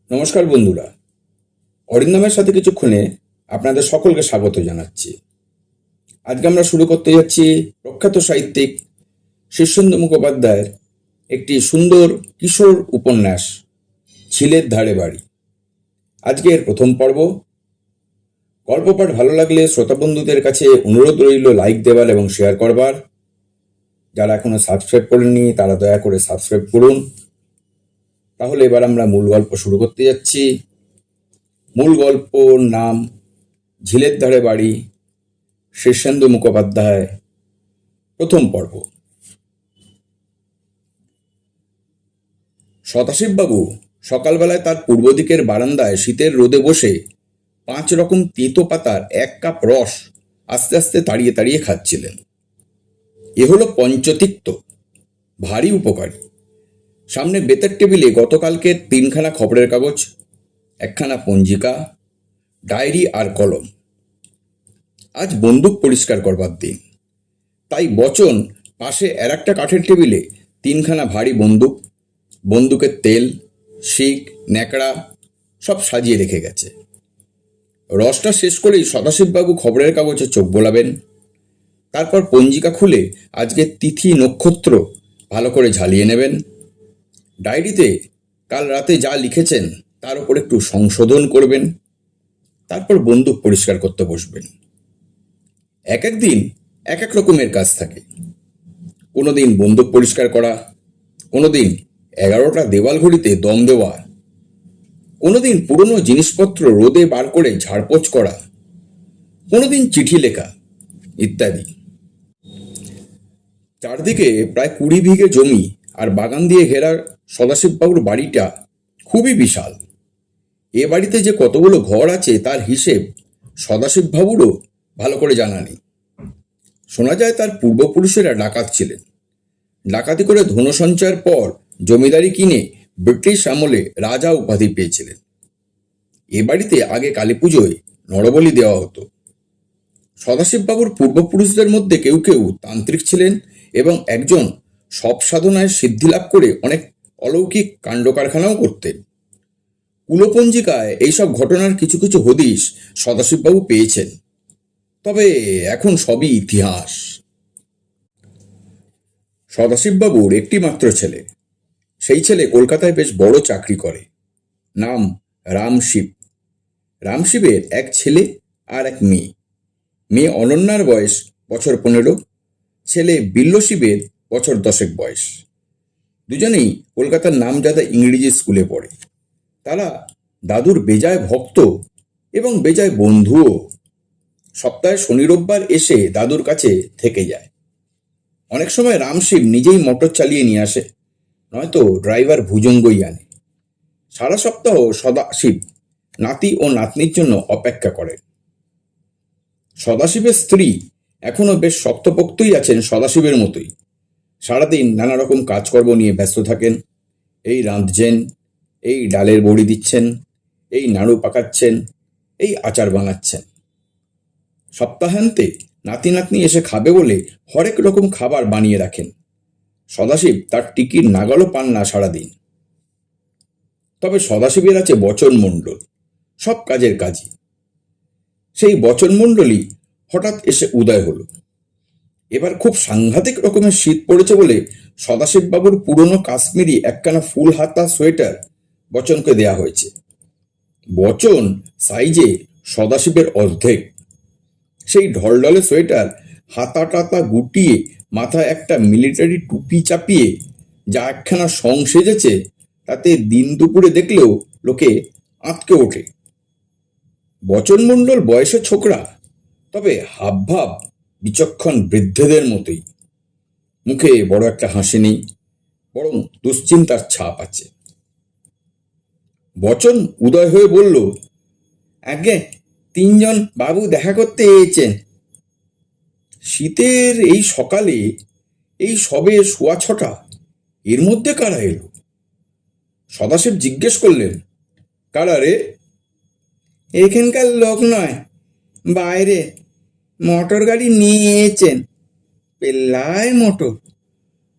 নমস্কার বন্ধুরা, অরিন্দমের সাথে কিছুক্ষণে আপনাদের সকলকে স্বাগত জানাচ্ছি। আজকে আমরা শুরু করতে যাচ্ছি প্রখ্যাত সাহিত্যিক শীর্ষেন্দু মুখোপাধ্যায়ের একটি সুন্দর কিশোর উপন্যাস ঝিলের ধারে বাড়ি। আজকে এর প্রথম পর্ব। গল্পপাঠ ভালো লাগলে শ্রোতা বন্ধুদের কাছে অনুরোধ রইল লাইক দেবার এবং শেয়ার করবার। যারা এখনো সাবস্ক্রাইব করেননি তারা দয়া করে সাবস্ক্রাইব করুন। তাহলে এবার আমরা মূল গল্প শুরু করতে যাচ্ছি। মূল গল্পর নাম ঝিলের ধারে বাড়ি, শীর্ষেন্দু মুখোপাধ্যায়, প্রথম পর্ব। সদাশিববাবু সকালবেলায় তার পূর্ব দিকের বারান্দায় শীতের রোদে বসে 5 রকম তেতো পাতার 1 কাপ রস আস্তে আস্তে তাড়িয়ে তাড়িয়ে খাচ্ছিলেন। এ হলো পঞ্চতিক্ত, ভারী উপকারী। সামনে বেতের টেবিলে গতকালকের 3খানা খবরের কাগজ, 1খানা পঞ্জিকা, ডায়েরি আর কলম। আজ বন্দুক পরিষ্কার করবার দিন, তাই বচন পাশে আর একটা কাঠের টেবিলে 3খানা ভারী বন্দুক, বন্দুকের তেল, শিক, ন্যাকড়া সব সাজিয়ে রেখে গেছে। রসটা শেষ করেই সদাশিববাবু খবরের কাগজে চোখ বোলাবেন। তারপর পঞ্জিকা খুলে আজকের তিথি নক্ষত্র ভালো করে ঝালিয়ে নেবেন। ডায়েরিতে কাল রাতে যা লিখেছেন তার উপর একটু সংশোধন করবেন। তারপর বন্দুক পরিষ্কার করতে বসবেন। এক এক দিন এক এক রকমের কাজ থাকে। কোনোদিন বন্দুক পরিষ্কার করা, কোনোদিন 11টা দেওয়াল ঘড়িতে দম দেওয়া, কোনোদিন পুরনো জিনিসপত্র রোদে বার করে ঝাড়পোছ করা, কোনোদিন চিঠি লেখা ইত্যাদি। চারদিকে প্রায় 20 বিঘে জমি আর বাগান দিয়ে ঘেরা সদাশিববাবুর বাড়িটা খুবই বিশাল। এ বাড়িতে যে কতগুলো ঘর আছে তার হিসেব সদাশিববাবুরও ভালো করে জানা নেই। শোনা যায় তার পূর্বপুরুষেরা ডাকাত ছিলেন। ডাকাতি করে ধন সঞ্চয়ের পর জমিদারি কিনে ব্রিটিশ আমলে রাজা উপাধি পেয়েছিলেন। এ বাড়িতে আগে কালী পুজোয় নরবলি দেওয়া হতো। সদাশিববাবুর পূর্বপুরুষদের মধ্যে কেউ কেউ তান্ত্রিক ছিলেন এবং একজন সব সাধনায় সিদ্ধি লাভ করে অনেক অলৌকিক কাণ্ড কারখানাও করতেন। কুলপঞ্জিকায় এইসব ঘটনার কিছু কিছু হদিশ সদাশিববাবু পেয়েছেন, তবে এখন সবই ইতিহাস। সদাশিববাবুর একটি মাত্র ছেলে। সেই ছেলে কলকাতায় বেশ বড় চাকরি করে। নাম রামশিব। রামশিবের এক ছেলে আর এক মেয়ে। মেয়ে অনন্যার বয়স বছর 15, ছেলে বিল্লশিবের বছর 10 বয়স। দুজনেই কলকাতার নামজাদা ইংরেজি স্কুলে পড়ে। তারা দাদুর বেজায় ভক্ত এবং বেজায় বন্ধুও। সপ্তাহে শনি রোববার এসে দাদুর কাছে থেকে যায়। অনেক সময় রামশিব নিজেই মোটর চালিয়ে নিয়ে আসে, নয়তো ড্রাইভার ভুজঙ্গই আনে। সারা সপ্তাহ সদাশিব নাতি ও নাতনির জন্য অপেক্ষা করেন। সদাশিবের স্ত্রী এখনো বেশ শক্তপোক্তই আছেন সদাশিবের মতোই। সারাদিন নানা রকম কাজকর্ম নিয়ে ব্যস্ত থাকেন। এই রাঁধছেন, এই ডালের বড়ি দিচ্ছেন, এই নাড়ু পাকাচ্ছেন, এই আচার বানাচ্ছেন। সপ্তাহান্তে নাতি নাতনি এসে খাবে বলে হরেক রকম খাবার বানিয়ে রাখেন। সদাশিব তার টিকির নাগালও পান না সারাদিন। তবে সদাশিবের আছে বচন মণ্ডল, সব কাজের কাজই। সেই বচন মণ্ডলী হঠাৎ এসে উদয় হলো। এবার খুব সাংঘাতিক রকমের শীত পড়েছে বলে সদাশিববাবুর পুরনো কাশ্মীরি একখানা ফুল হাতা সোয়েটার বচনকে দেয়া হয়েছে। বচন সাইজে সদাশিবের অর্ধেক। সেই ঢলঢলে সোয়েটার হাতা টাতা গুটিয়ে মাথায় একটা মিলিটারি টুপি চাপিয়ে যা একখানা সং সেজেছে, তাতে দিন দুপুরে দেখলেও লোকে আঁতকে ওঠে। বচনমণ্ডল বয়সে ছোকরা, তবে হাবভাব বিচক্ষণ বৃদ্ধেদের মতোই। মুখে বড় একটা হাসি নেই, বরং দুশ্চিন্তার ছাপ আছে। বচন উদয় হয়ে বলল, আগে 3 জন বাবু দেখা করতে এসেছেন। শীতের এই সকালে, এই সবে 6:15, এর মধ্যে কারা এলো? সদাশিব জিজ্ঞেস করলেন, কারা রে? এখানকার লোক নয়, বাইরে মোটর গাড়ি নিয়ে এসেছেন। পেল্লায় মোটর,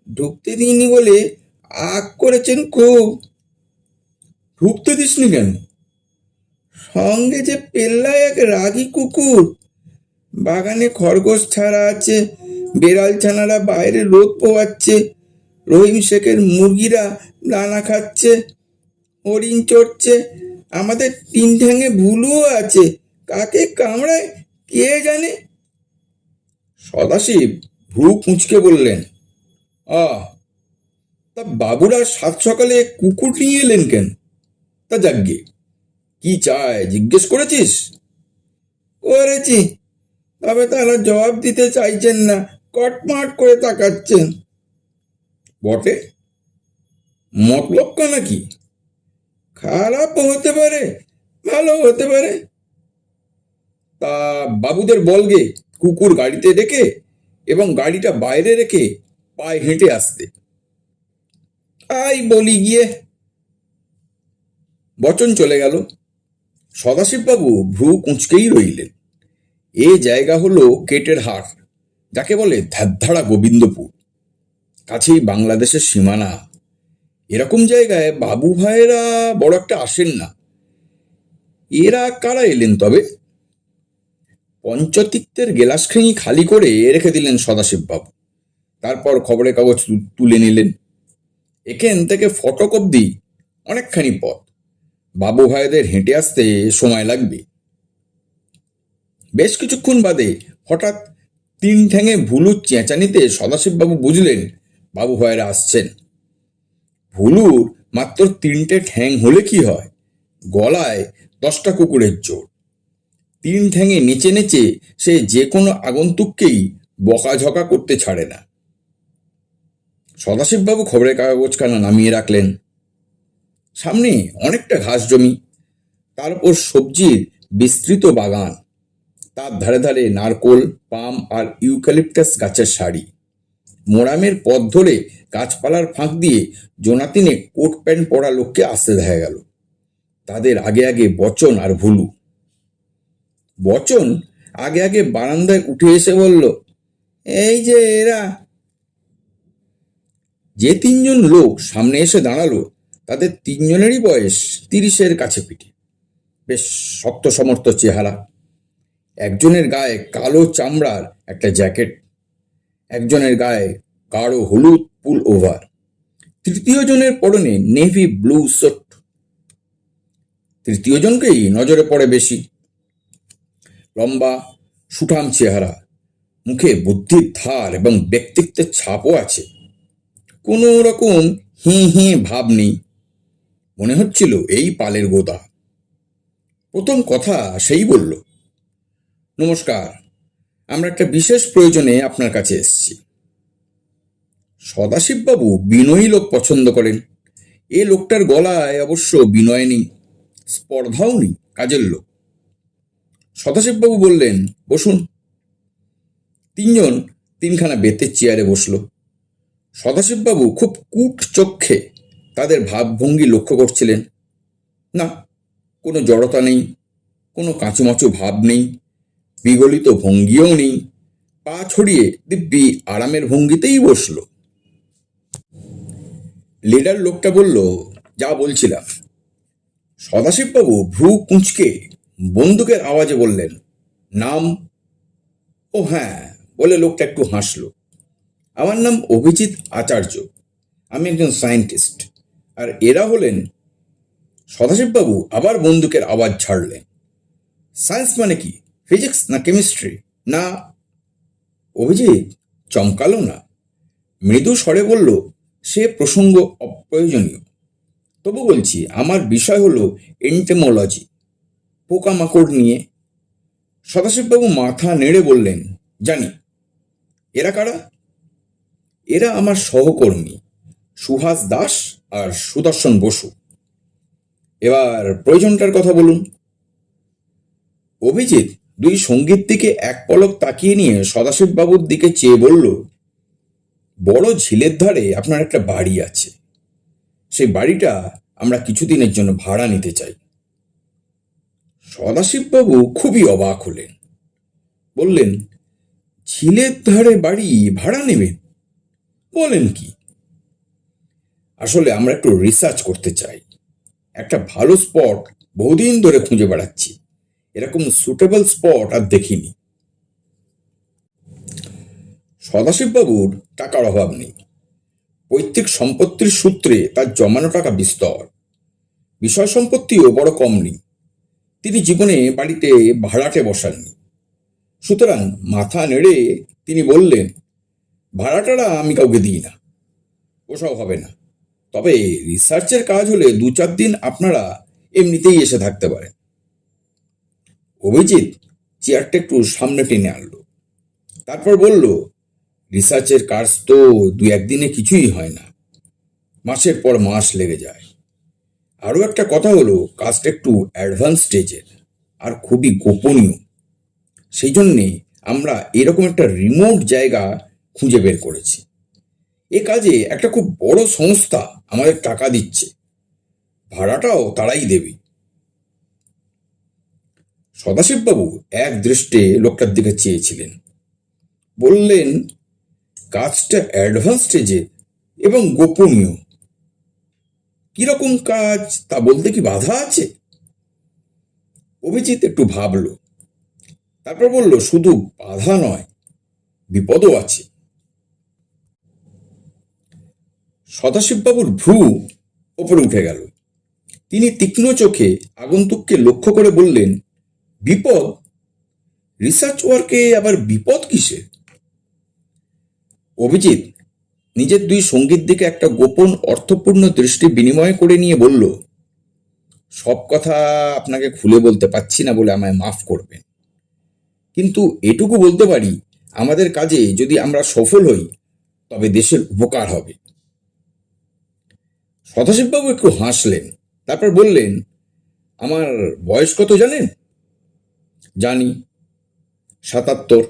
ঢুকতে দিইনি বলে আগ করেছেন খুব। ঢুকতে দিসনি কেন? সঙ্গে যে পেল্লায় এক রাগী কুকুর, বাগানে খরগোশ ছাড়া আছে, বেড়াল ছানারা বাইরে রোদ পোয়াচ্ছে, রহিম শেখের মুরগিরা দানা খাচ্ছে, হরিণ চড়ছে, আমাদের তিন ঠ্যাঙে ভুলুও আছে, কাকে কামড়ায় কে জানে। সদাশিব ভ্রু কুঁচকে বললেন, তা বাবুরা সাত সকালে কুকুর নিয়ে এলেন কেন? তা যাগ্গে, কি চায় জিজ্ঞেস করেছিস? করেছি, তবে তারা জবাব দিতে চাইছেন না, কটমাট করে তাকাচ্ছেন। বটে, মতলব নাকি? খারাপ হতে পারে, ভালো হতে পারে। তা বাবুদের বলগে কুকুর গাড়িতে রেখে এবং গাড়িটা বাইরে রেখে পায়ে হেঁটে আসতে। আই বলি গিয়ে। বচন চলে গেল। সদাশিববাবু ভ্রু কুঁচকেই রইলেন। এ জায়গা হলো কেটের হাট, যাকে বলে ধ্যাদ্ধাড়া গোবিন্দপুর, কাছেই বাংলাদেশের সীমানা। এরকম জায়গায় বাবু ভাইয়েরা বড় একটা আসেন না। এরা কারা এলেন তবে? পঞ্চতিক্তের গেলাসখানি খালি করে রেখে দিলেন সদাশিববাবু। তারপর খবরের কাগজ তুলে নিলেন। এখান থেকে ফটক অব্দি অনেকখানি পথ, বাবু ভাইদের হেঁটে আসতে সময় লাগবে। বেশ কিছুক্ষণ বাদে হঠাৎ তিন ঠ্যাঙে ভুলুর চেঁচানিতে সদাশিববাবু বুঝলেন বাবু ভাইয়েরা আসছেন। ভুলুর মাত্র তিনটে ঠ্যাং হলে কি হয়, গলায় 10টা কুকুরের জোর। তিন ঠ্যাঙে নেচে নেচে সে যে কোনো আগন্তুককেই বকাঝকা করতে ছাড়ে না। সদাশিববাবু খবরের কাগজখানা নামিয়ে রাখলেন। সামনে অনেকটা ঘাস জমি, তার উপর সবজির বিস্তৃত বাগান, তার ধারে ধারে নারকোল, পাম আর ইউক্যালিপটাস গাছের সারি। মোরামের পথ ধরে গাছপালার ফাঁক দিয়ে জোনাতিনে কোট প্যান্ট পরা লোককে আসতে দেখা গেল। তাদের আগে আগে বচন আর ভুলু। বচন আগে আগে বারান্দায় উঠে এসে বলল, এই যে এরা। যে তিনজন লোক সামনে এসে দাঁড়ালো তাদের তিনজনেরই বয়স 30-এর কাছে পিঠে, বেশ শক্ত সমর্থ চেহারা। একজনের গায়ে কালো চামড়ার একটা জ্যাকেট, একজনের গায়ে গাঢ় হলুদ পুল ওভার, তৃতীয় জনের পরনে নেভি ব্লু স্যুট। তৃতীয় জনকেই নজরে পড়ে বেশি। লম্বা সুঠাম চেহারা, মুখে বুদ্ধির ধার এবং ব্যক্তিত্বের ছাপও আছে। কোনো রকম হি ভাব নেই, মনে হচ্ছিল এই পালের গোদা। প্রথম কথা সেই বলল, নমস্কার, আমরা একটা বিশেষ প্রয়োজনে আপনার কাছে এসেছি। সদাশিববাবু বিনয়ী লোক পছন্দ করেন। এ লোকটার গলায় অবশ্য বিনয় নেই, স্পর্ধাও নেই, কাজের লোক। সদাশিববাবু বললেন, বসুন। তিনজন তিনখানা বেতের চেয়ারে বসল। সদাশিববাবু খুব কূট চক্ষে তাদের ভাবভঙ্গি লক্ষ্য করছিলেন। না, কোনো জড়তা নেই, কোনো কাঁচুমাচু ভাব নেই, বিগলিত ভঙ্গিও নেই। পা ছড়িয়ে দিব্যি আরামের ভঙ্গিতেই বসল। লিডার লোকটা বলল, যা বলছিলাম। সদাশিববাবু ভ্রু কুঁচকে বন্দুকের আওয়াজে বললেন, নাম? ও হ্যাঁ, বলে লোকটা একটু হাসল। আমার নাম অভিজিৎ আচার্য, আমি একজন সায়েন্টিস্ট। আর এরা হলেন। সদাশিববাবু আবার বন্দুকের আওয়াজ ছাড়লেন। সায়েন্স মানে কি, ফিজিক্স না কেমিস্ট্রি না? অভিজিৎ চমকালো না, মৃদু স্বরে বলল, সে প্রসঙ্গ অপ্রয়োজনীয়। তবু বলছি, আমার বিষয় হলো এন্টেমোলজি, পোকামাকড় নিয়ে। সদাশিববাবু মাথা নেড়ে বললেন, জানি। এরা কারা? এরা আমার সহকর্মী সুহাস দাস আর সুদর্শন বসু। এবার প্রয়োজনটার কথা বলুন। অভিজিৎ দুই সঙ্গীর দিকে এক পলক তাকিয়ে নিয়ে সদাশিববাবুর দিকে চেয়ে বলল, বড় ঝিলের ধারে আপনার একটা বাড়ি আছে, সেই বাড়িটা আমরা কিছুদিনের জন্য ভাড়া নিতে চাই। সদাশিববাবু খুবই অবাক হলেন, বললেন, ঝিলের ধারে বাড়ি ভাড়া নেবেন? বলেন কি? আসলে আমরা একটু রিসার্চ করতে চাই, একটা ভালো স্পট বহুদিন ধরে খুঁজে বেড়াচ্ছি, এরকম সুটেবল স্পট আর দেখিনি। সদাশিববাবুর টাকার অভাব নেই। পৈতৃক সম্পত্তির সূত্রে তার জমানো টাকা বিস্তর। বিষয় সম্পত্তিও বড় কম নেই। তিনি জীবনে বাড়িতে ভাড়াটে বসাননি। সুতরাং মাথা নেড়ে তিনি বললেন, ভাড়াটারা আমি কাউকে দিই না, ওসব হবে না। তবে রিসার্চের কাজ হলে 2-4 দিন আপনারা এমনিতেই এসে থাকতে পারেন। অভিজিৎ চেয়ারটা একটু সামনে টেনে আনলো, তারপর বলল, রিসার্চের কাজ তো 2-1 দিনে কিছুই হয় না, মাসের পর মাস লেগে যায়। আরও একটা কথা হলো, কাজটা একটু অ্যাডভান্স স্টেজের আর খুবই গোপনীয়। সেই জন্যে আমরা এরকম একটা রিমোট জায়গা খুঁজে বের করেছি। এ কাজে একটা খুব বড় সংস্থা আমাদের টাকা দিচ্ছে, ভাড়াটাও তারাই দেবে। সদাশিববাবু এক দৃষ্টে লোকটার দিকে চেয়েছিলেন, বললেন, কাজটা অ্যাডভান্স স্টেজে এবং গোপনীয়। কিরকম কাজ তা বলতে কি বাধা আছে? অভিজিৎ একটু ভাবল, তারপর বলল, শুধু বাধা নয়, বিপদও আছে। সদাশিববাবুর ভ্রু ওপরে উঠে গেল। তিনি তীক্ষ্ণ চোখে আগন্তুককে লক্ষ্য করে বললেন, বিপদ? রিসার্চ ওয়ার্কে আবার বিপদ কিসে? অভিজিৎ নিজের 2 সঙ্গীর দিকে একটা গোপন অর্থপূর্ণ দৃষ্টি বিনিময় করে নিয়ে বলল, সব কথা আপনাকে খুলে বলতে পারছি না বলে আমায় মাফ করবেন, কিন্তু এটুকু বলতে পারি, আমাদের কাজে যদি আমরা সফল হই তবে দেশের উপকার হবে। সদাশিববাবু একটু হাসলেন, তারপর বললেন, আমার বয়স কত জানেন? জানি, 77।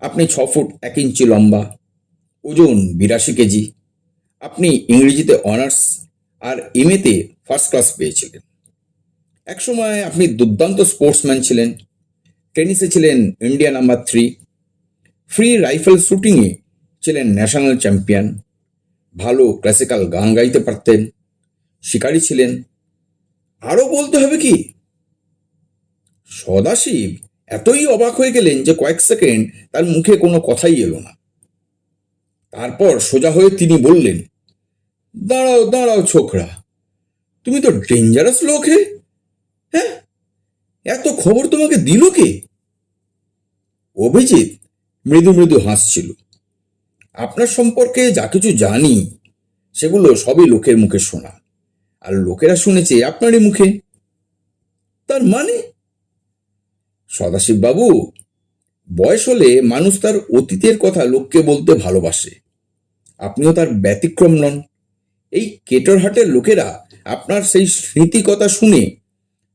আপনি 6 ফুট 1 ইঞ্চি লম্বা, ওজন 82 কেজি। আপনি ইংরেজিতে অনার্স আর এমএতে ফার্স্ট ক্লাস পেয়েছিলেন। একসময় আপনি দুর্দান্ত স্পোর্টসম্যান ছিলেন। টেনিসে ছিলেন ইন্ডিয়া নাম্বার 3, ফ্রি রাইফেল শুটিংয়ে ছিলেন ন্যাশনাল চ্যাম্পিয়ন, ভালো ক্লাসিক্যাল গান গাইতে পারতেন, শিকারী ছিলেন। আরও বলতে হবে কি? সদাশিব এতই অবাক হয়ে গেলেন যে কয়েক সেকেন্ড তার মুখে কোনো কথাই এলো না। তারপর সোজা হয়ে তিনি বললেন, দাঁড়াও দাঁড়াও ছোকরা, তুমি তো ডেঞ্জারাস লোক হে। হ্যাঁ, এত খবর তোমাকে দিল কে? অভিজিৎ মৃদু মৃদু হাসছিল। আপনার সম্পর্কে যা কিছু জানি সেগুলো সবই লোকের মুখে শোনা, আর লোকেরা শুনেছে আপনারই মুখে। তার মানে? সদাশিববাবু, বয়স হলে মানুষ তার অতীতের কথা লোককে বলতে ভালোবাসে। আপনিও তার ব্যতিক্রম নন। এই কেটরহাটের লোকেরা আপনার সেই স্মৃতি কথা শুনে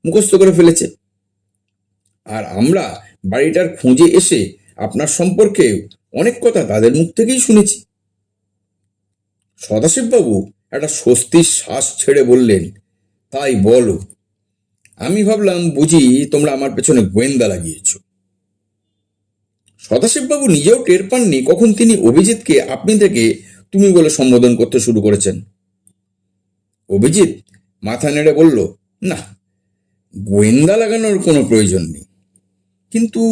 মুখস্থ করে ফেলেছে, আর আমরা বাড়িটার খুঁজে এসে আপনার সম্পর্কে অনেক কথা তাদের মুখ থেকেই শুনেছি। সদাশিববাবু একটা স্বস্তির শ্বাস ছেড়ে বললেন, তাই বলো। আমি ভাবলাম বুঝি তোমরা আমার পেছনে গোয়েন্দা লাগিয়েছ। সদাশিববাবু নিজেও টের পাননি কখন তিনি অভিজিৎকে আপনি থেকে তুমি বলে সম্বোধন করতে শুরু করেছেন। অভিজিৎ মাথা নেড়ে বলল, না, গোয়েন্দা লাগানোর কোনো প্রয়োজন নেই, কিন্তু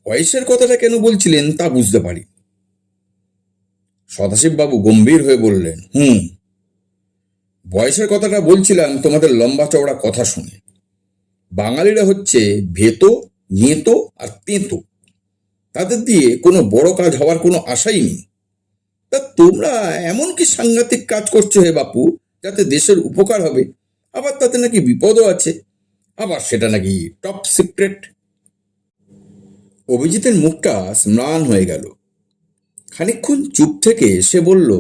বয়সের কথাটা কেন বলছিলেন তা বুঝতে পারি। সদাশিববাবু গম্ভীর হয়ে বললেন, বয়সের কথাটা বলছিলাম তোমাদের লম্বা চওড়া কথা শুনে। বাঙালিরা হচ্ছে ভেতো, নিয়েতো আর তেঁতো। তাদের দিয়ে কোনো বড় কাজ হওয়ার কোনো আশাই নেই। তা তোমরা এমন কি সাংঘাতিক কাজ করছো হে বাপু, যাতে দেশের উপকার হবে, আবার তাতে নাকি বিপদও আছে, আবার সেটা নাকি টপ সিক্রেট। অভিজিতের মুখটা ম্লান হয়ে গেল। খানিকক্ষণ চুপ থেকে সে বলল,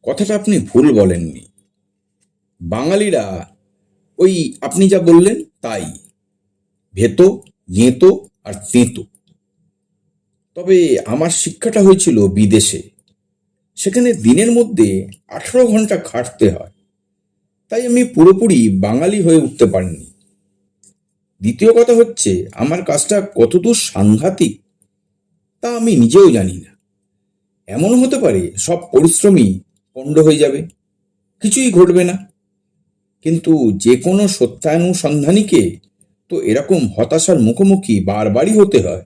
কথাটা আপনি ভুল বলেননি। বাঙালিরা ওই আপনি যা বললেন তাই, ভেতো, গেঁতো আর তেঁতো। তবে আমার শিক্ষাটা হয়েছিল বিদেশে। সেখানে দিনের মধ্যে 18 ঘন্টা খাটতে হয়, তাই আমি পুরোপুরি বাঙালি হয়ে উঠতে পারিনি। দ্বিতীয় কথা হচ্ছে, আমার কাজটা কতদূর সাংঘাতিক তা আমি নিজেও জানি না। এমন হতে পারে সব পরিশ্রমই পণ্ড হয়ে যাবে, কিছুই ঘটবে না। কিন্তু যে কোনো সত্যানুসন্ধানীকে তো এরকম হতাশার মুখোমুখি বারবারই হতে হয়।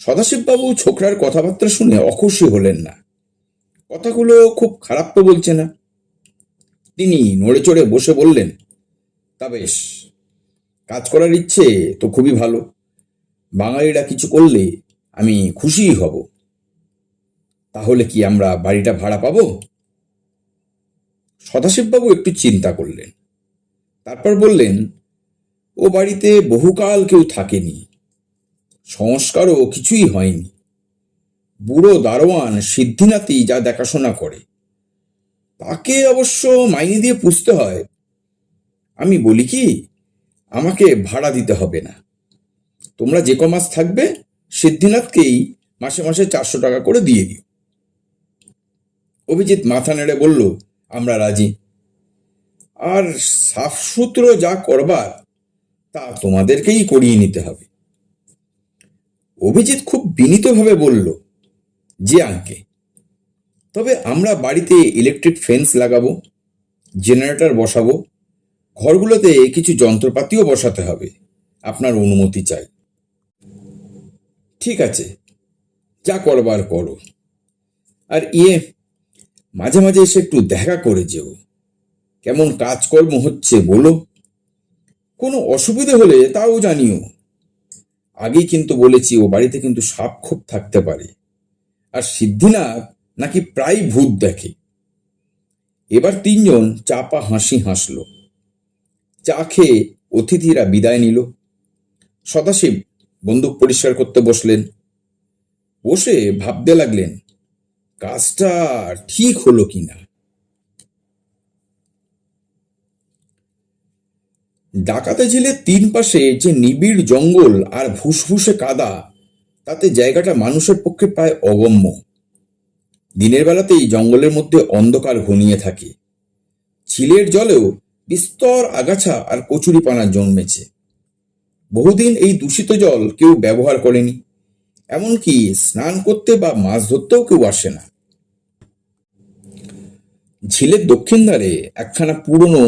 সদাশিববাবু ছোকরার কথাবার্তা শুনে অখুশি হলেন না। কথাগুলো খুব খারাপ তো বলছে না। তিনি নড়ে চড়ে বসে বললেন, তা বেশ, কাজ করার ইচ্ছে তো খুবই ভালো। বাঙালিরা কিছু করলে আমি খুশিই হব। তাহলে কি আমরা বাড়িটা ভাড়া পাবো? সদাশিববাবু একটু চিন্তা করলেন, তারপর বললেন, ও বাড়িতে বহুকাল কেউ থাকেনি, সংস্কারও কিছুই হয়নি। বুড়ো দারোয়ান সিদ্ধিনাথই যা দেখাশোনা করে, তাকে অবশ্য মাইনে দিয়ে পুষতে হয়। আমি বলি কি, আমাকে ভাড়া দিতে হবে না। তোমরা যে কমাস থাকবে সিদ্ধিনাথকেই মাসে মাসে 400 টাকা করে দিয়ে দিও। অভিজিৎ মাথা নেড়ে বলল, আমরা রাজি। আর সাফসুতরো যা করবার তা তোমাদেরকেই করিয়ে নিতে হবে। অভিজিৎ খুব বিনীতভাবে বলল, যে আঙ্কে, তবে আমরা বাড়িতে ইলেকট্রিক ফেন্স লাগাবো, জেনারেটর বসাবো, ঘরগুলোতে কিছু যন্ত্রপাতিও বসাতে হবে। আপনার অনুমতি চাই। ঠিক আছে, যা করবার করো। আর মাঝে মাঝে এসে একটু দেখা করে যেও, কেমন কাজকর্ম হচ্ছে বলো। কোনো অসুবিধে হলে তাও জানিও। আগেই কিন্তু বলেছি, ও বাড়িতে কিন্তু সাপ খুব থাকতে পারে। আর সিদ্ধিনাথ নাকি প্রায় ভূত দেখে। এবার তিনজন চাপা হাসি হাসল। চা খেয়ে অতিথিরা বিদায় নিল। সদাশিব বন্দুক পরিষ্কার করতে বসলেন। বসে ভাবতে লাগলেন, কাজটা ঠিক হলো কিনা। ডাকাতে ঝিলের 3 পাশে যে নিবিড় জঙ্গল আর ফুসফুসে কাদা, তাতে জায়গাটা মানুষের পক্ষে প্রায় অগম্য। দিনের বেলাতেই জঙ্গলের মধ্যে অন্ধকার ঘনিয়ে থাকে। ঝিলের জলেও বিস্তর আগাছা আর কচুরিপানা জন্মেছে। বহুদিন এই দূষিত জল কেউ ব্যবহার করেনি, এমনকি স্নান করতে বা মাছ ধরতেও কেউ আসে না। ঝিলের দক্ষিণ ধারে একখানা পুরনো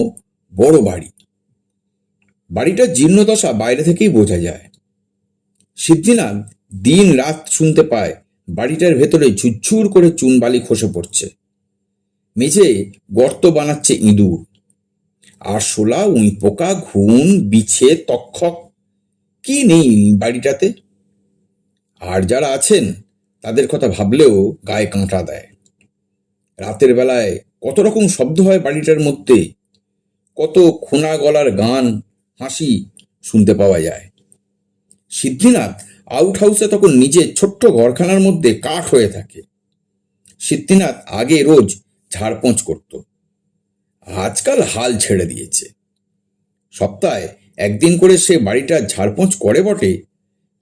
বড় বাড়ি। বাড়িটার জীর্ণদশা বাইরে থেকেই বোঝা যায়। সিদ্ধিনাথ দিন রাত শুনতে পায় বাড়িটার ভেতরে ঝুরঝুর করে চুনবালি খসে পড়ছে। মেঝে গর্ত বানাচ্ছে ইঁদুর, আরশোলা, উঁইপোকা, ঘুন, বিছে, তক্ষক, কি নেই বাড়িটাতে। আর যারা আছেন তাদের কথা ভাবলেও গায়ে কাঁটা দেয়। রাতের বেলায় কত রকম শব্দ হয় বাড়িটার মধ্যে, কত খোনা গলার গান, হাসি শুনতে পাওয়া যায়। সিদ্ধিনাথ আউট হাউসে তখন নিজে ছোট্ট ঘরখানার মধ্যে কাঠ হয়ে থাকে। সিদ্ধিনাথ আগে রোজ ঝাড়পোঁছ করত, আজকাল হাল ছেড়ে দিয়েছে। সপ্তাহে একদিন করে সে বাড়িটা ঝাড়পোঁছ করে বটে,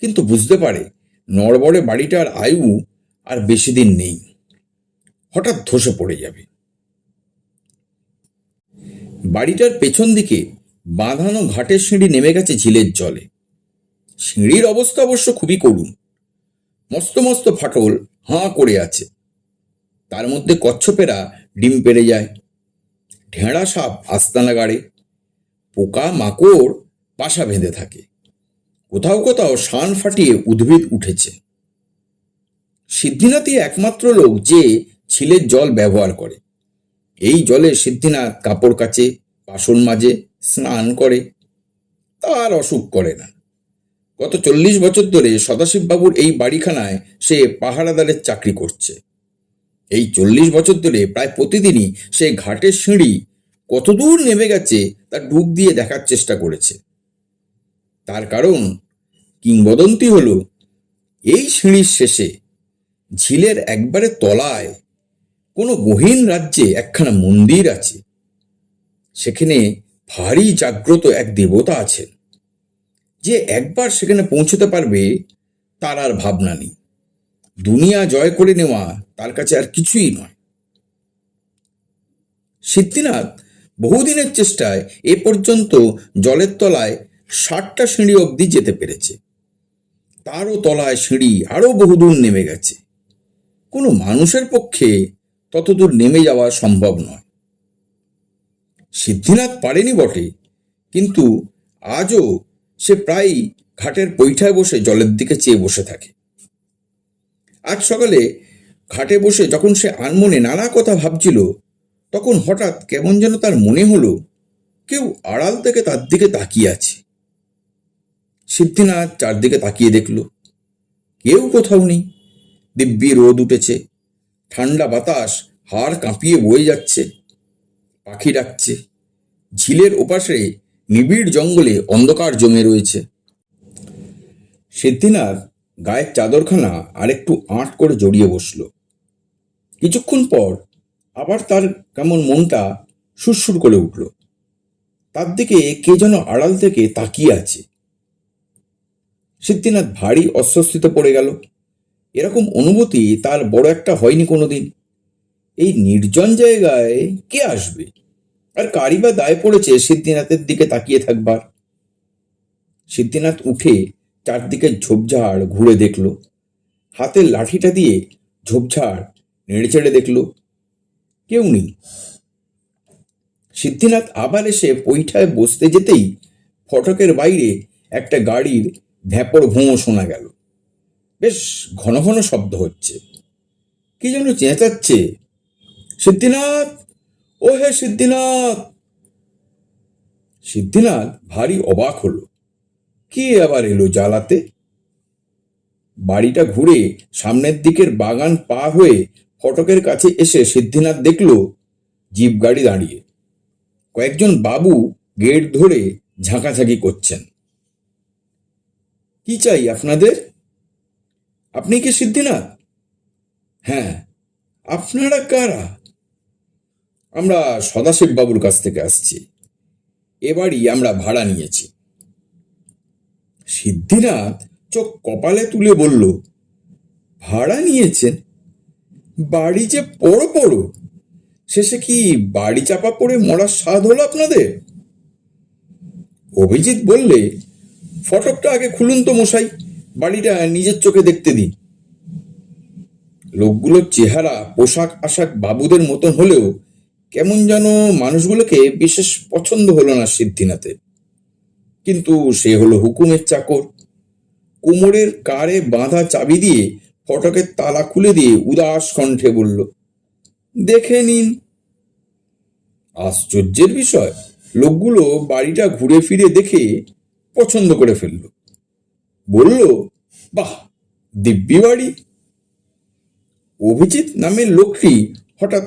কিন্তু বুঝতে পারে নড়বড়ে বাড়িটার আয়ু আর বেশি দিন নেই, হঠাৎ ধসে পড়ে যাবে। বাড়িটার পেছন দিকে বাঁধানো ঘাটের সিঁড়ি নেমে গেছে ঝিলের জলে। সিঁড়ির অবস্থা অবশ্য খুবই করুণ। মস্ত মস্ত ফাটল হাঁ করে আছে, তার মধ্যে কচ্ছপেরা ডিম পেড়ে যায়, ঢেঁড়া সাপ আস্তানা গাড়ে, পোকা মাকড় বাসা বেঁধে থাকে, কোথাও কোথাও শান ফাটিয়ে উদ্ভিদ উঠেছে। সিদ্ধিনাথই একমাত্র লোক যে ঝিলের জল ব্যবহার করে। এই জলে সিদ্ধিনাথ কাপড় কাচে, বাসন মাজে, স্নান করে, তার অসুখ করে না। গত 40 বছর ধরে সদাশিববাবুর এই বাড়িখানায় সে পাহারাদারের চাকরি করছে। এই 40 বছর ধরে প্রায় প্রতিদিনই সে ঘাটের সিঁড়ি কতদূর নেমে গেছে তা ডুব দিয়ে দেখার চেষ্টা করেছে। তার কারণ, কিংবদন্তি হলো, এই সিঁড়ির শেষে ঝিলের একবারে তলায় কোনো গহীন রাজ্যে একখানা মন্দির আছে। সেখানে ভারী জাগ্রত এক দেবতা আছেন। যে একবার সেখানে পৌঁছতে পারবে তার আর ভাবনা নেই। দুনিয়া জয় করে নেওয়া তার কাছে আর কিছুই নয়। সিদ্ধিনাথ বহুদিনের চেষ্টায় এ পর্যন্ত জলের তলায় 60টা সিঁড়ি অবধি যেতে পেরেছে। তারও তলায় সিঁড়ি আরো বহুদূর নেমে গেছে। কোনো মানুষের পক্ষে ততদূর নেমে যাওয়া সম্ভব নয়। সিদ্ধিনাথ পারেনি বটে, কিন্তু আজও সে প্রায় ঘাটের পৈঠায় বসে জলের দিকে চেয়ে বসে থাকে। আজ সকালে ঘাটে বসে যখন সে আনমনে নানা কথা ভাবছিল, তখন হঠাৎ কেমন যেন তার মনে হলো কেউ আড়াল থেকে তার দিকে তাকিয়ে আছে। সিদ্ধিনাথ চারদিকে তাকিয়ে দেখল, কেউ কোথাও নেই। দিব্যি রোদ উঠেছে, ঠান্ডা বাতাস হাড় কাঁপিয়ে বয়ে যাচ্ছে, পাখি ডাকছে। ঝিলের ওপাশে নিবিড় জঙ্গলে অন্ধকার জমে রয়েছে। সিদ্ধিনাথ গায়ের চাদরখানা আরেকটু আঁট করে জড়িয়ে বসল। কিছুক্ষণ পর আবার তার কেমন মনটা সুরসুর করে উঠল। তার দিকে কে যেন আড়াল থেকে তাকিয়ে আছে। সিদ্ধিনাথ ভারী অস্বস্তিতে পড়ে গেল। এরকম অনুভূতি তার বড় একটা হয়নি কোনোদিন। এই নির্জন জায়গায় কে আসবে, আর কারই বা দায় পড়েছে সিদ্ধিনাথের দিকে তাকিয়ে থাকবার। সিদ্ধিনাথ উঠে চারদিকে ঝোপঝাড় ঘুরে দেখল। হাতের লাঠিটা দিয়ে ঝোপঝাড় নেড়ে চেড়ে দেখল, কেউ নেই। সিদ্ধিনাথ আবার এসে পৈঠায় বসতে যেতেই ফটকের বাইরে একটা গাড়ির ভ্যাপর ভোঁ শোনা গেল। বেশ ঘন ঘন শব্দ হচ্ছে, কি যেন চেঁচাচ্ছে, সিদ্ধিনাথ, ও হে সিদ্ধিনাথ। সিদ্ধিনাথ ভারী অবাক হলো, কে আবার এলো জ্বালাতে। বাড়িটা ঘুরে সামনের দিকের বাগান পার হয়ে ফটকের কাছে এসে সিদ্ধিনাথ দেখল জিপ গাড়ি দাঁড়িয়ে। কয়েকজন বাবু গেট ধরে ঝাঁকাঝাঁকি করছেন। কি চাই আপনাদের? আপনি কি সিদ্ধিনাথ? হ্যাঁ। আপনারা কারা? আমরা সদাশিব বাবুর কাছ থেকে আসছি, এবারই আমরা ভাড়া নিয়েছি। সিদ্ধিনাথ চোখ কপালে তুলে বলল, ভাড়া নিয়েছেন? বাড়ি যে পড়ো পড়ো, শেষে কি বাড়ি চাপা পড়ে মরার স্বাদ হলো আপনাদের? অভিজিৎ বললে, ফটকটা আগে খুলুন তো মশাই, বাড়িটা নিজের চোখে দেখতে দিন। লোকগুলোর চেহারা পোশাক আশাক বাবুদের মতন হলেও কেমন যেন মানুষগুলোকে বিশেষ পছন্দ হলো না সিদ্ধিনাথের। কিন্তু সে হলো হুকুমের চাকর। কোমরের কারে বাঁধা চাবি দিয়ে ফটকের তালা খুলে দিয়ে উদাস কণ্ঠে বলল, দেখে নিন। আশ্চর্যের বিষয়, লোকগুলো বাড়িটা ঘুরে ফিরে দেখে পছন্দ করে ফেলল। বলল, বাহ, দিব্যি বাড়ি। অভিজিৎ নামের লোকটি হঠাৎ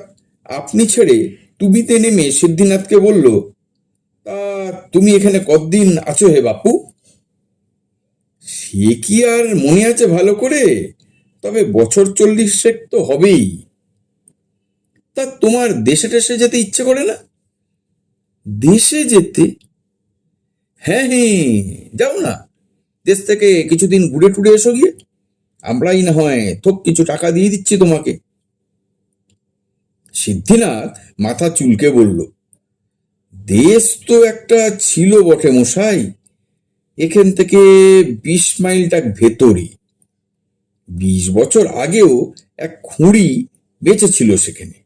আপনি ছেড়ে তুমিতে নেমে সিদ্ধিনাথকে বলল, তা তুমি এখানে কতদিন আছো হে বাপু? সে কি আর মনে আছে ভালো করে, তবে বছর 40 তো হবেই। তা তোমার দেশে টেশে যেতে ইচ্ছে করে না? দেশে যেতে? হ্যাঁ হ্যাঁ, যাও না, দেশ থেকে কিছুদিন ঘুরে টুরে এসো গিয়ে। আমরাই না হয় থোক কিছু টাকা দিয়ে দিচ্ছি তোমাকে। সিদ্ধিনাথ মাথা চুলকে বলল, দেশ তো একটা ছিল বটে মশাই, এখান থেকে 20 মাইলটা ভেতরে। 20 বছর আগেও এক খুঁড়ি বেঁচে ছিল সেখানে,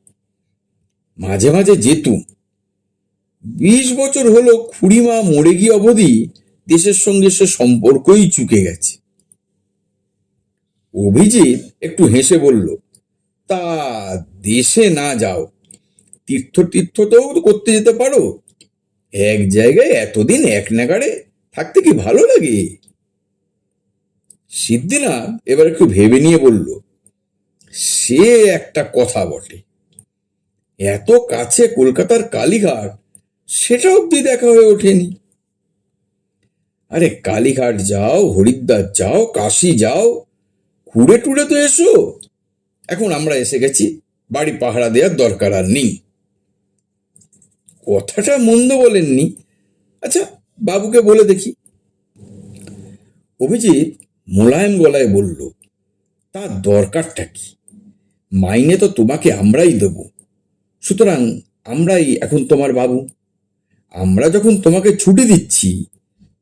মাঝে মাঝে যেতুম। 20 বছর হলো খুড়িমা মরে গিয়ে অবধি দেশের সঙ্গে সে সম্পর্কই চুকে গেছে। অভিজিৎ একটু হেসে বলল, তা দেশে না যাও, তীর্থ তীর্থতেও তো করতে যেতে পারো। এক জায়গায় এতদিন এক নাগাড়ে থাকতে কি ভালো লাগে? সিদ্ধিনাথ এবার একটু ভেবে নিয়ে বলল, সে একটা কথা বটে, এত কাছে কলকাতার কালীঘাট, সেটা অব্দি দেখা হয়ে ওঠেনি। আরে কালীঘাট যাও, হরিদ্বার যাও, কাশী যাও, ঘুরে টুরে তো এসো। এখন আমরা এসে গেছি, বাড়ি পাহারা দেওয়ার দরকার আর নেই। কথাটা মন্দ বলেননি। আচ্ছা, বাবুকে বলে দেখি। অভিজিৎ মোলায়েম গলায় বলল, তার দরকারটা কি? মাইনে তো তোমাকে আমরাই দেব, সুতরাং আমরাই এখন তোমার বাবু। আমরা যখন তোমাকে ছুটি দিচ্ছি,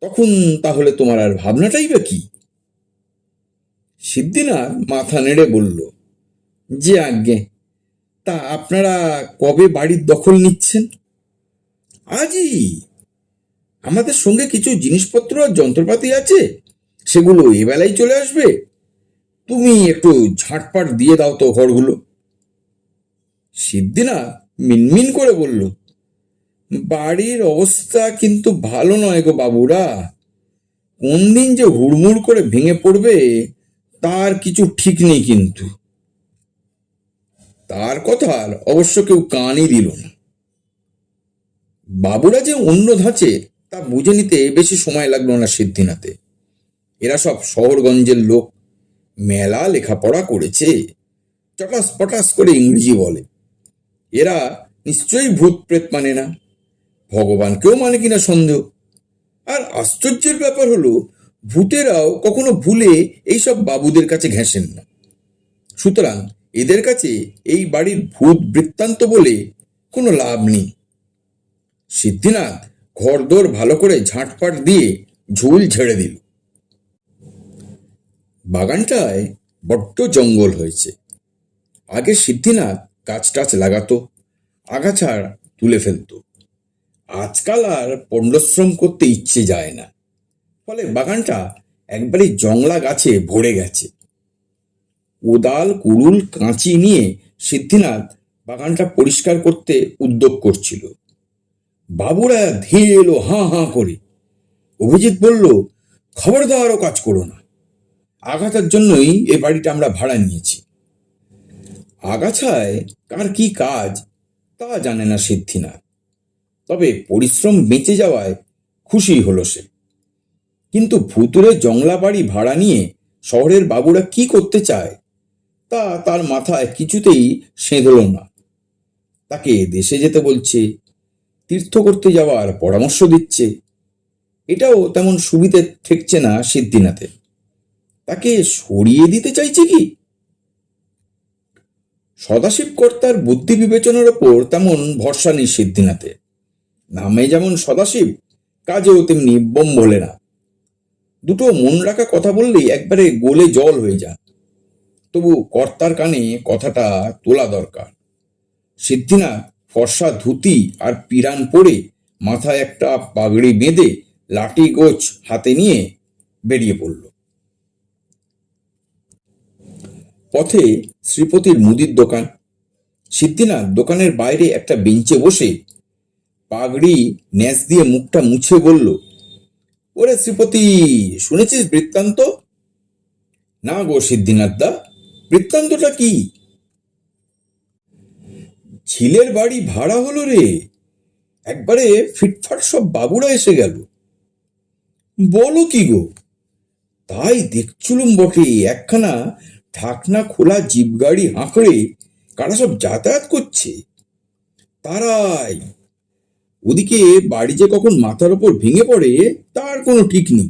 তখন তাহলে তোমার আর ভাবনাটাই বা কি? সিদ্ধিনাথ মাথা নেড়ে বলল, যে আজ্ঞে। তা আপনারা কবে বাড়ির দখল নিচ্ছেন? আজই। আমাদের সঙ্গে কিছু জিনিসপত্র আর যন্ত্রপাতি আছে, সেগুলো এবেলায় চলে আসবে। তুমি একটু ঝাঁটপাট দিয়ে দাও তো ঘরগুলো। সিদ্ধিনাথ মিনমিন করে বলল, বাড়ির অবস্থা কিন্তু ভালো নয় গো বাবুরা। কোন দিন যে হুড়মুড় করে ভেঙে পড়বে তার কিছু ঠিক নেই। কিন্তু তার কথার অবশ্য কেউ কানই দিল না। বাবুরা যে অন্য ধাঁচে তা বুঝে নিতে বেশি সময় লাগলো না সিদ্ধিনাথে। এরা সব শহরগঞ্জের লোক, মেলা লেখাপড়া করেছে, চটাস পটাস করে ইংরেজি বলে। এরা নিশ্চয়ই ভূত প্রেত মানে না, ভগবানকেও মানে কিনা সন্দেহ। আর আশ্চর্যের ব্যাপার হলো, ভূতেরাও কখনো ভুলে এইসব বাবুদের কাছে ঘেঁষেন না। সুতরাং এদের কাছে এই বাড়ির ভূত বৃত্তান্ত বলে কোনো লাভ নেই। সিদ্ধিনাথ ঘরদোর ভালো করে ঝাঁটপাট দিয়ে ঝুল ঝেড়ে দিল। বাগানটায় বড্ড জঙ্গল হয়েছে। আগে সিদ্ধিনাথ গাছ টাছ লাগাতো, আগাছা তুলে ফেলতো। আজকাল আর পণ্ডশ্রম করতে ইচ্ছে যায় না, ফলে বাগানটা একবারই জংলা গাছে ভরে গেছে। কোদাল কুড়ুল কাঁচি নিয়ে সিদ্ধিনাথ বাগানটা পরিষ্কার করতে উদ্যোগ করছিল। বাবুরা ধেয়ে এলো হাঁ হাঁ করে। অভিজিৎ বলল, খবরদারও কাজ করো না, আগাছার জন্যই এ বাড়িটা আমরা ভাড়া নিয়েছি। আগাছায় কার কি কাজ তা জানে না সিদ্ধিনাথ, তবে পরিশ্রম বেঁচে যাওয়ায় খুশি হলো সে। কিন্তু ভুতুরে জংলা বাড়ি ভাড়া নিয়ে শহরের বাবুরা কি করতে চায় তা তার মাথায় কিছুতেই সেঁধল না। তাকে দেশে যেতে বলছে, তীর্থ করতে যাওয়ার পরামর্শ দিচ্ছে। এটাও তেমন সুবিধে ঠেকছে না সিদ্ধিনাথের। তাকে সরিয়ে দিতে চাইছে কি? সদাশিব কর্তার বুদ্ধি বিবেচনার ওপর তেমন ভরসা নেই সিদ্ধিনাথের। নামে যেমন সদাশিব, কাজেও তেমনি বোম বলে না। দুটো মন রাখা কথা বললেই একবারে গোলে জল হয়ে যায়। তবু কর্তার কানে কথাটা তোলা দরকার। সিদ্ধিনাথ ফর্সা ধুতি আর পিরান পরে, মাথায় একটা পাগড়ি বেঁধে, লাঠি গোছ হাতে নিয়ে বেরিয়ে পড়ল। পথে শ্রীপতির মুদির দোকান। সিদ্ধিনাথ দোকানের বাইরে একটা বেঞ্চে বসে পাগড়ি ন্যাস দিয়ে মুখটা মুছে বলল, ওরে শ্রীপতি, শুনেছিস বৃত্তান্ত? না গো সিদ্ধিনাথ দা, বৃত্তান্তটা কি? ঝিলের বাড়ি ভাড়া হলো রে, একবারে ফিটফাট সব বাবুরা এসে গেল। বলো কি গো? তাই দেখছুলুম বটে, একখানা ঢাকনা খোলা জিপ গাড়ি হাঁকড়ে কারা সব যাতায়াত করছে। তারাই ওদিকে বাড়ি যে কখন মাথার ওপর ভেঙে পড়ে তার কোনো ঠিক নেই।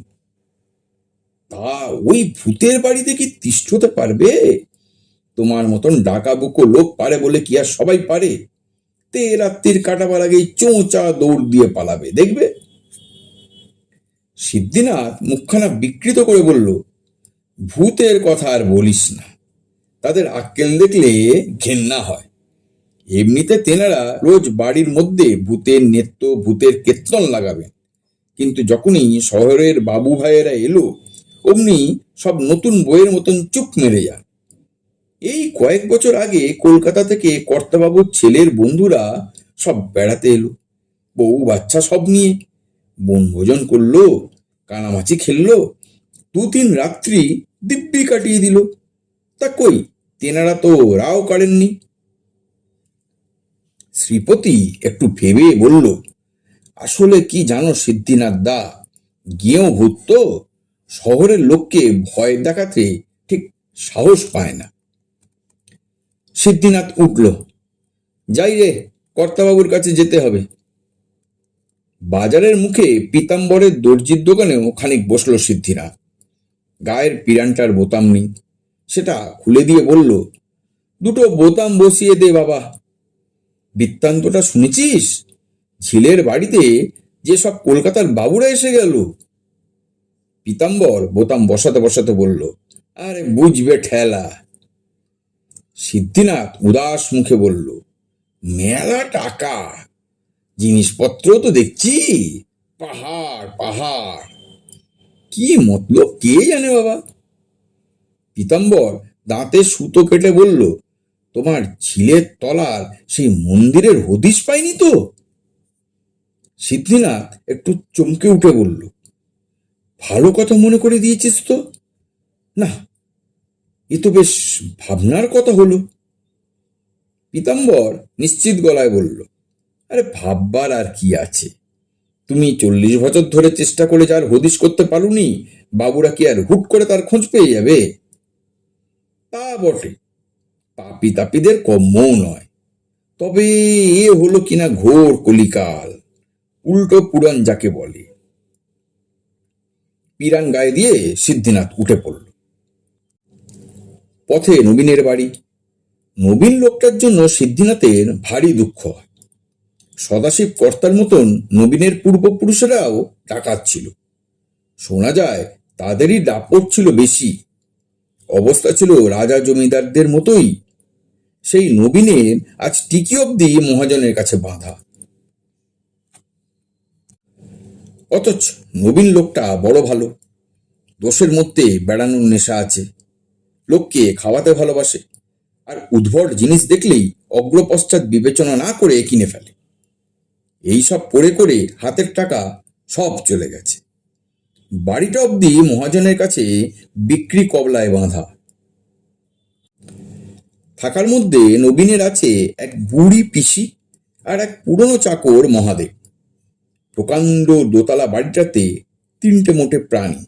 তা ওই ভূতের বাড়িতে কি তিষ্ঠ হতে পারবে? তোমার মতন ডাকাবুকো লোক পারে বলে কি আর সবাই পারে? তে রাত্রির কাটাবার আগেই চোঁচা দৌড় দিয়ে পালাবে, দেখবে। সিদ্ধিনাথ মুখখানা বিকৃত করে বলল, ভূতের কথা আর বলিস না, তাদের আক্কেল দেখলে ঘেন্না হয়। এমনিতে তেনারা রোজ বাড়ির মধ্যে ভূতের নেত্য, ভূতের কীর্তন লাগাবেন, কিন্তু যখনই শহরের বাবু ভাইয়েরা এলো, অমনি সব নতুন বইয়ের মতন চুপ মেরে যান। এই কয়েক বছর আগে কলকাতা থেকে কর্তাবাবুর ছেলের বন্ধুরা সব বেড়াতে এলো, বউ বাচ্চা সব নিয়ে। বনভোজন করলো, কানামাছি খেললো, 2-3 রাত্রি দিব্যি কাটিয়ে দিল। তা কই, তেনারা তো রাও কাড়েননি। শ্রীপতি একটু ভেবে বলল, আসলে কি জানো সিদ্ধিনাথ দা, গেঁয়ো ভূত তো, শহরের লোককে ভয় দেখাতে ঠিক সাহস পায় না। সিদ্ধিনাথ উঠল, যাই রে, কর্তাবাবুর কাছে যেতে হবে। বাজারের মুখে পীতাম্বরের দর্জির দোকানেও খানিক বসলো সিদ্ধিনাথ। গায়ের পিরানটার বোতাম নেই, সেটা খুলে দিয়ে বলল, দুটো বোতাম বসিয়ে দে বাবা। বৃত্তান্তটা শুনেছিস? ঝিলের বাড়িতে যে সব কলকাতার বাবুরা এসে গেল। পীতাম্বর বোতাম বসাতে বসাতে বলল, আরে বুঝবে ঠেলা। সিদ্ধিনাথ উদাস মুখে বলল, মেলা টাকা, জিনিসপত্র তো দেখছি পাহাড় পাহাড়। কি মতলব কে জানে বাবা। পীতাম্বর দাঁতে সুতো কেটে বলল, তোমার ঝিলের তলার সেই মন্দিরের হদিশ পাইনি তো? সিদ্ধিনাথ একটু চমকে উঠে বলল, ভালো কথা মনে করে দিয়েছিস তো। না, এ তো বেশ ভাবনার কথা হলো। পীতাম্বর নিশ্চিত গলায় বলল, আরে ভাববার আর কি আছে? তুমি 40 বছর ধরে চেষ্টা করে যার হদিশ করতে পারোনি, বাবুরা কি আর হুট করে তার খোঁজ পেয়ে যাবে? তা বটে, পাপি তাপিদের কম্যও নয়। তবে এ হলো কিনা ঘোর কলিকাল, উল্টো পুরাণ যাকে বলে। পিরান গায়ে দিয়ে সিদ্ধিনাথ উঠে পড়ল। পথে নবীনের বাড়ি। নবীন লোকটার জন্য সিদ্ধিনাথের ভারী দুঃখ হয়। সদাশিব কর্তার মতন নবীনের পূর্বপুরুষেরাও ডাকাত ছিল। শোনা যায় তাদেরই দাপট ছিল বেশি। অবস্থা ছিল রাজা জমিদারদের মতোই। সেই নবীনের আজ টিকি অব্দি মহাজনের কাছে বাঁধা। অথচ নবীন লোকটা বড় ভালো। দোষের মধ্যে বেড়ানোর নেশা আছে, লোককে খাওয়াতে ভালোবাসে, আর উদ্ভট জিনিস দেখলেই অগ্রপশ্চাৎ বিবেচনা না করে কিনে ফেলে। এই সব করে করে হাতের টাকা সব চলে গেছে। বাড়িটা অব্দি মহাজনের কাছে বিক্রি কবলায় বাঁধা। থাকার মধ্যে নবীনের আছে এক বুড়ি পিসি আর এক পুরনো চাকর মহাদেব। প্রকাণ্ড দোতলা বাড়িটাতে 3টে মোটে প্রাণী।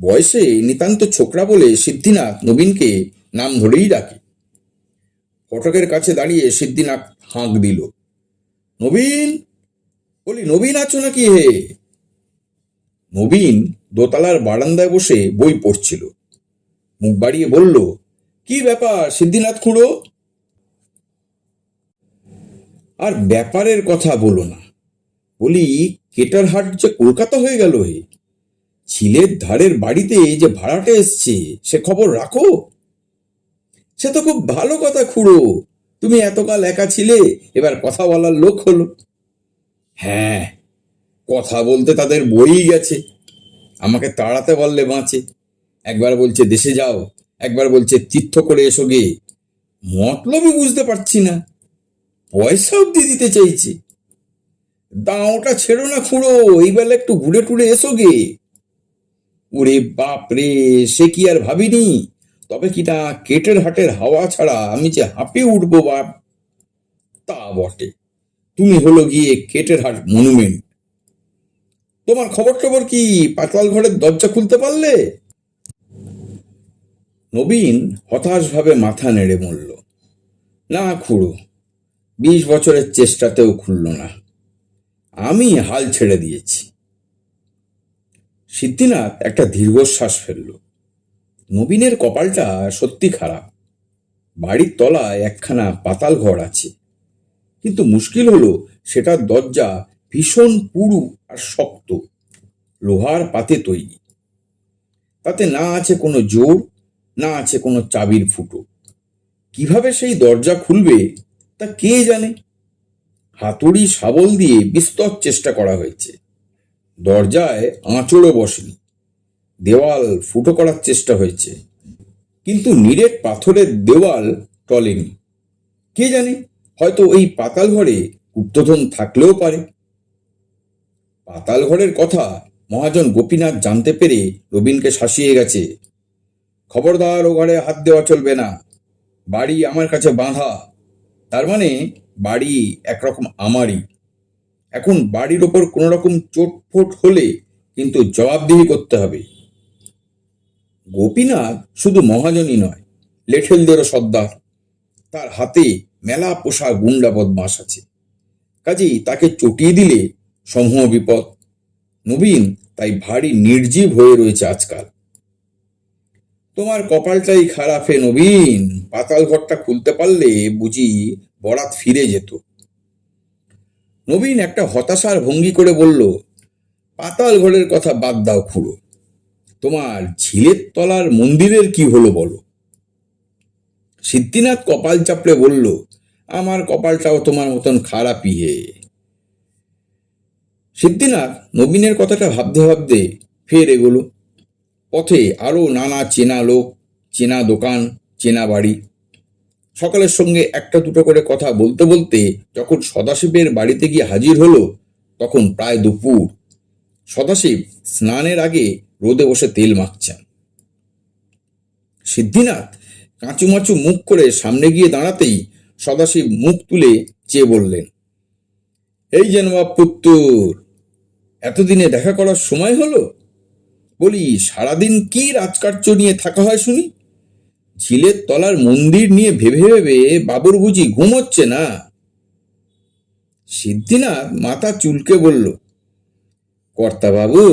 বয়সে নিতান্ত ছোকরা বলে সিদ্ধিনাথ নবীনকে নাম ধরেই ডাকে। ফটকের কাছে দাঁড়িয়ে সিদ্ধিনাথ হাঁক দিল, নবীন, বলি নবীন আছো নাকি হে? নবীন দোতলার বারান্দায় বসে বই পড়ছিল। মুখ বাড়িয়ে বলল, কি ব্যাপার সিদ্ধিনাথ খুড়ো? আর ব্যাপারের কথা বলো না, বলি কেটারহাট যে কলকাতা হয়ে গেল হে। ঝিলের ধারের বাড়িতে যে ভাড়াটে এসছে সে খবর রাখো? সে তো খুব ভালো কথা খুড়ো, তুমি এতকাল একা ছিলে, এবার কথা বলার লোক হলো। হ্যাঁ, কথা বলতে তাদের বই গেছে। আমাকে তাড়াতে বললে বাঁচে। একবার বলছে দেশে যাও, একবার বলছে তীর্থ করে এসো গে। মতলবই বুঝতে পারছি না। পয়সা অব্দি দিতে চাইছে। দাওটা ছেড়ো না খুড়ো, এই বেলা একটু ঘুরে টুরে এসো গে। ওরে বাপ রে, সে কি আর ভাবিনি। তবে কিনা কেটের হাটের হাওয়া ছাড়া আমি যে হাঁপিয়ে উঠবো বাপ। তা বটে, তুমি হলো গিয়ে কেটের হাট মনুমেন্ট। তোমার খবর টবর কি? পাতাল ঘরের দরজা খুলতে পারলে? নবীন হতাশভাবে মাথা নেড়ে মরল, না খুড়ো, 20 বছরের চেষ্টাতেও খুলল না। আমি হাল ছেড়ে দিয়েছি। সিদ্ধিনাথ একটা দীর্ঘশ্বাস ফেলল। নবীনের কপালটা সত্যি খারাপ। বাড়ির তলায় একখানা পাতাল ঘর আছে, কিন্তু মুশকিল হলো সেটার দরজা ভীষণ পুরু আর শক্ত, লোহার পাতে তৈরি। তাতে না আছে কোনো জোর, না আছে কোনো চাবির ফুটো। কিভাবে সেই দরজা খুলবে তা কে জানে। হাতুড়ি শাবল দিয়ে বিস্তর চেষ্টা করা হয়েছে, দরজায় আঁচড়ও বসেনি। দেওয়াল ফুটো করার চেষ্টা হয়েছে, কিন্তু নিরেট পাথরের দেওয়াল টলেনি। কে জানে, হয়তো এই পাতাল ঘরে গুপ্তধন থাকলেও পারে। পাতাল ঘরের কথা মহাজন গোপীনাথ জানতে পেরে রবীনকে শাসিয়ে গেছে, খবরদার ও ঘরে হাত দেওয়া চলবে না, বাড়ি আমার কাছে বাঁধা। তার মানে বাড়ি একরকম আমারই। এখন বাড়ির ওপর কোনো রকম চোটফোট হলে কিন্তু জবাবদিহি করতে হবে। গোপীনাথ শুধু মহাজনই নয়, লেঠেলদেরও সর্দার। তার হাতে মেলা পোষা গুন্ডা বদমাস আছে, কাজেই তাকে চটিয়ে দিলে সমূহ বিপদ। নবীন তাই ভারী নির্জীব হয়ে রয়েছে আজকাল। তোমার কপালটাই খারাপ হে নবীন, পাতাল ঘরটা খুলতে পারলে বুঝি বরাত ফিরে যেত। নবীন একটা হতাশার ভঙ্গি করে বলল, পাতাল ঘরের কথা বাদ দাও খুড়ো, তোমার ঝিলের তলার মন্দিরের কি হলো বলো। সিদ্ধিনাথ কপাল চাপড়ে বলল, আমার কপালটাও তোমার মতন খারাপই হে। সিদ্ধিনাথ নবীনের কথাটা ভাবতে ভাবতে ফের এগোলো। পথে আরও নানা চেনা লোক, চেনা দোকান, চেনা বাড়ি। সকালের সঙ্গে একটা দুটো করে কথা বলতে বলতে যখন সদাশিবের বাড়িতে গিয়ে হাজির হলো, তখন প্রায় দুপুর। সদাশিব স্নানের আগে রোদে বসে তেল মাখছেন। সিদ্ধিনাথ কাঁচুমাচু মুখ করে সামনে গিয়ে দাঁড়াতেই সদাশিব মুখ তুলে চেয়ে বললেন, এই যে নবাব পুত্তুর, এতদিনে দেখা করার সময় হলো? বলি, সারাদিন কি রাজকার্য নিয়ে থাকা হয় শুনি? ঝিলের তলার মন্দির নিয়ে ভেবে ভেবে বাবুর বুঝি ঘুম হচ্ছে না? সিদ্ধিনাথ মাথা চুলকে বলল, কর্তা বাবু,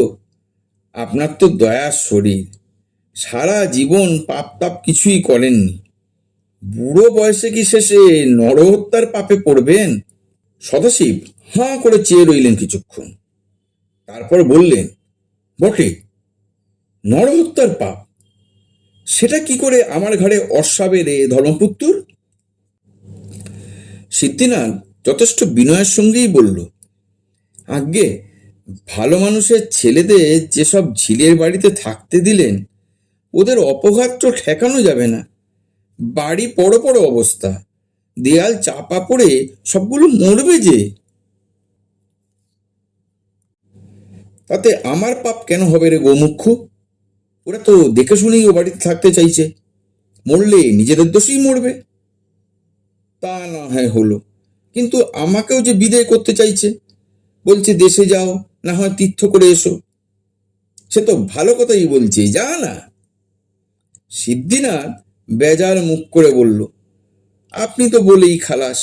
আপনার তো দয়ার শরীর, সারা জীবন পাপ তাপ কিছুই করেননি, বুড়ো বয়সে কি শেষে নরহত্যার পাপে পড়বেন? সদাশিব হাঁ করে চেয়ে রইলেন কিছুক্ষণ, তারপর বললেন, বটে, নরহত্যার পাপ? সেটা কি করে আমার ঘাড়ে অশ্বাবে রে ধর্মপুত্তুর? সিদ্ধিনাথ যথেষ্ট বিনয়ের সঙ্গেই বলল, আজ্ঞে, ভালো মানুষের ছেলেদের যেসব ঝিলের বাড়িতে থাকতে দিলেন, ওদের অপঘাত তো ঠেকানো যাবে না। বাড়ি পড়ো পড়ো অবস্থা, দেয়াল চাপা পড়ে সবগুলো মরবে যে। তাতে আমার পাপ কেন হবে রে গোমুখ্য? ওরা তো দেখে শুনেই ও বাড়িতে থাকতে চাইছে, মরলে নিজেদের দোষেই মরবে। তা না হয় হলো, কিন্তু আমাকেও যে বিদায় করতে চাইছে, বলছে দেশে যাও, না হয় তীর্থ করে এসো। সে তো ভালো কথাই বলছে, যা না। সিদ্ধিনাথ বেজার মুখ করে বলল, আপনি তো বলেই খালাস,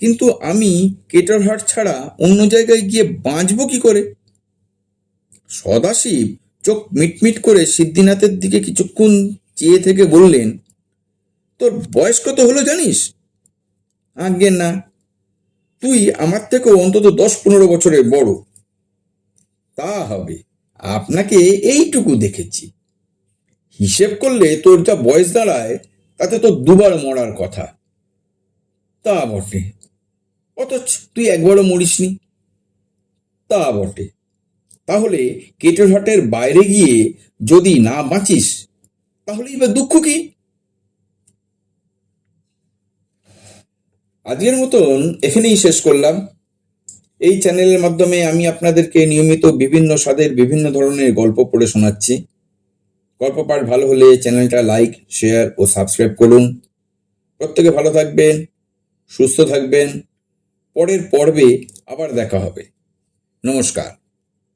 কিন্তু আমি কেটারহাট ছাড়া অন্য জায়গায় গিয়ে বাঁচবো কি করে? সদাশিব চোখ মিটমিট করে সিদ্ধিনাথের দিকে কিছুক্ষণ চেয়ে থেকে বললেন, তোর বয়স কত হলো জানিস? আজ্ঞে না, তুই আমার থেকেও অন্তত 10-15 বছরের বড়। তা হবে, আপনাকে এইটুকু দেখেছি, হিসেব করলে তোর যা বয়স দাঁড়ায় তাতে তো দুবার মরার কথা। তা বটে, অথচ তুই একবারও মরিসনি। তা বটে, তাহলে কেটেরহাটের বাইরে গিয়ে যদি না বাঁচিস, তাহলে এবার দুঃখ কি? আজকের মতন এখানেই শেষ করলাম। এই চ্যানেলের মাধ্যমে আমি আপনাদেরকে নিয়মিত বিভিন্ন স্বাদের বিভিন্ন ধরনের গল্প পড়ে শোনাচ্ছি। গল্প পাঠ ভালো হলে চ্যানেলটা লাইক, শেয়ার ও সাবস্ক্রাইব করুন। প্রত্যেকে ভালো থাকবেন, সুস্থ থাকবেন। পরের পর্বে আবার দেখা হবে। নমস্কার।